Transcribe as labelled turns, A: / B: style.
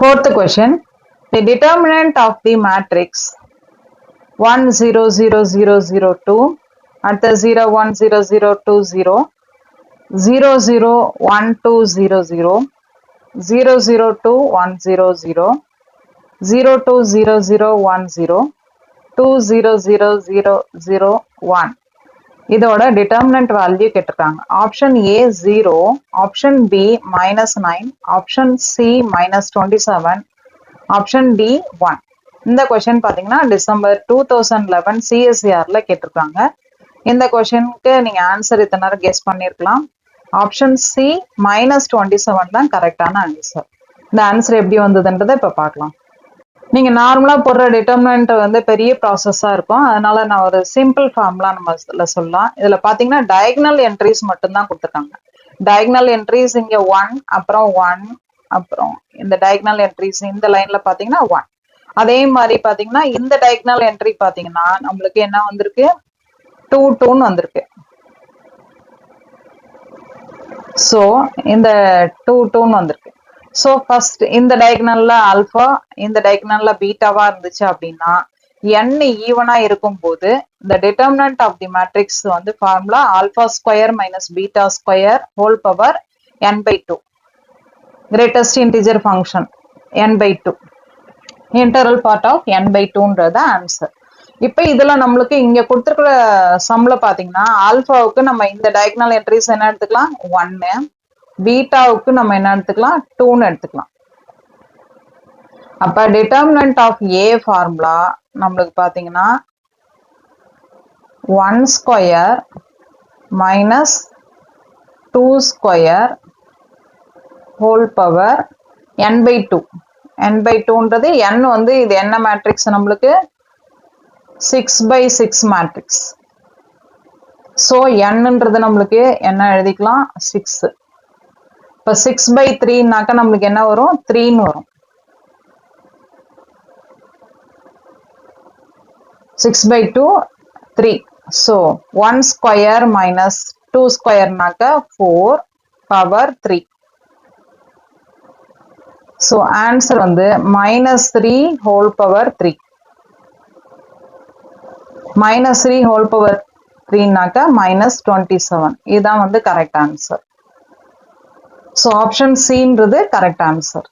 A: Fourth question. The determinant of the matrix 1 0 0 0 0 2 at the 0 1 0 0 2 0 0 0 1 2 0 0 0 0 2 1 0 0 0 2 0 0 1 0 2 0 0 0 0 1 இதோட determinant value கேட்டிருக்காங்க. Option A 0, Option B -9, Option C -27, Option D 1. இந்த question பாத்தீங்கன்னா December 2011 CSER கேட்டிருக்காங்க. இந்த questionக்கு நீங்க answer இத்தனை நேரம் கெஸ் பண்ணிருக்கலாம். ஆப்ஷன் C -27 தான் கரெக்டான ஆன்சர். இந்த ஆன்சர் எப்படி வந்ததுன்றதை இப்ப பார்க்கலாம். நீங்க நார்மலா போடுற டிட்டர்மினன்ட் வந்து பெரிய ப்ராசஸா இருக்கும். அதனால நான் ஒரு சிம்பிள் ஃபார்முலா நம்ம இதுல சொல்லலாம். இதுல பாத்தீங்கன்னா டயகனல் என்ட்ரிஸ் மட்டும்தான் கொடுத்துருக்காங்க. டயகனல் என்ட்ரிஸ் இங்க 1, அப்புறம் 1, அப்புறம் இந்த டயகனல் என்ட்ரிஸ் இந்த லைன்ல பாத்தீங்கன்னா 1. அதே மாதிரி பாத்தீங்கன்னா இந்த டயகனல் என்ட்ரி பாத்தீங்கன்னா நம்மளுக்கு என்ன வந்திருக்கு, 2 2ன்னு வந்திருக்கு. சோ இந்த 2 2ன்னு வந்திருக்கு. ஸோ ஃபர்ஸ்ட் இந்த டயகனல்ல ஆல்பா, இந்த டயகனல்ல பீட்டாவா இருந்துச்சு அப்படின்னா n ஈவனா இருக்கும் போது இந்த டிட்டர்மினன்ட் ஆஃப் தி மேட்ரிக்ஸ் வந்து formula alpha square minus beta square whole power n/2 greatest integer function n/2 interval part of n/2ன்றது ஆன்சர். இப்போ இதுல நம்மளுக்கு இங்க கொடுத்துருக்கிற சம்ல பாத்தீங்கன்னா ஆல்பாவுக்கு நம்ம இந்த டயகனல் என்ட்ரிஸ் என்ன எடுத்துக்கலாம், 1, பீட்டாவுக்கு நம்ம என்ன எடுத்துக்கலாம், 2ன்னு எடுத்துக்கலாம். அப்ப டிட்டர்மினன்ட் ஆஃப் A ஃபார்முலா நம்மளுக்கு பாத்தீங்கன்னா 1 square minus 2 square whole power n/2. n/2ன்றது n வந்து இது என்ன மேட்ரிக்ஸ் நம்மளுக்கு 6/6 மேட்ரிக்ஸ். ஸோ nன்றது நம்மளுக்கு என்ன எழுதிக்கலாம், 6. இப்போ 6/3னாக்கா நம்மளுக்கு என்ன வரும், 3ன்னு வரும். 6/2 3. ஸோ 1 ஸ்கொயர் மைனஸ் 2 ஸ்கொயர்னாக்கா 4 பவர் 3. ஸோ ஆன்சர் வந்து -3 ஹோல் பவர் 3. -3 ஹோல் பவர் 3னாக்கா -27. இதுதான் வந்து கரெக்ட் ஆன்சர். ஸோ ஆப்ஷன் சின்றது கரெக்ட் ஆன்சர்.